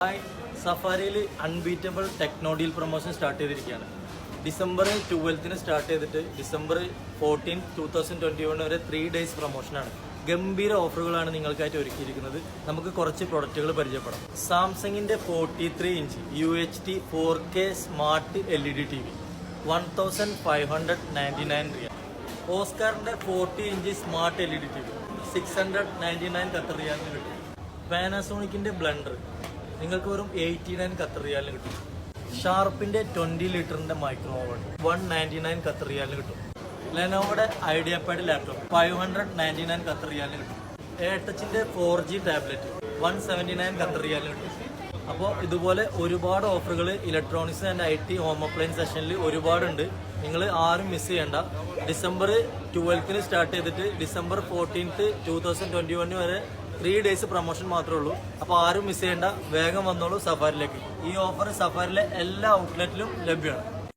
Hi, Safari Unbeatable Techno deal promotion started. December 12th started. December 14th, 2021 3 days promotion. Gambira offer ആണ് നിങ്ങൾക്കായിട്ട് ഒരുക്കിയിരിക്കുന്നത്. നമുക്ക് കുറച്ച് പ്രൊഡക്റ്റുകൾ പരിചയപ്പെടാം. സാംസങ്ങിന്റെ 43-inch UHD 4K smart LED TV 1599 റിയാൽ. ഓസ്കാറിന്റെ 40-inch smart LED TV 699 Qatar റിയാലിന് കിട്ടും. പാനാസോണിക്കിന്റെ ബ്ലെൻഡർ നിങ്ങൾക്ക് വെറും 89 ഖത്തർ റിയാലിന് കിട്ടും. ഷാർപ്പിന്റെ 20 ലിറ്ററിന്റെ മൈക്രോ ഓവൻ 199 ഖത്തർ റിയാലിന് കിട്ടും. ലെനോവയുടെ ഐഡിയ പാഡ് ലാപ്ടോപ്പ് 599 ഖത്തർ റിയാലിന് കിട്ടും. എയർടച്ചിന്റെ 4G ടാബ്ലറ്റ് 179 ഖത്തർ റിയാലിന് കിട്ടും. അപ്പോൾ ഇതുപോലെ ഒരുപാട് ഓഫറുകൾ electronics and IT home appliance സെഷനിൽ ഒരുപാടുണ്ട്. നിങ്ങൾ ആരും മിസ് ചെയ്യേണ്ട. December 12th സ്റ്റാർട്ട് ചെയ്തിട്ട് December 14th 2021 വരെ 3 days പ്രൊമോഷൻ മാത്രമേ ഉള്ളൂ. അപ്പോൾ ആരും മിസ് ചെയ്യേണ്ട, വേഗം വന്നോളൂ സഫാരിലേക്ക്. ഈ ഓഫർ സഫാരിലെ എല്ലാ ഔട്ട്ലെറ്റിലും ലഭ്യമാണ്.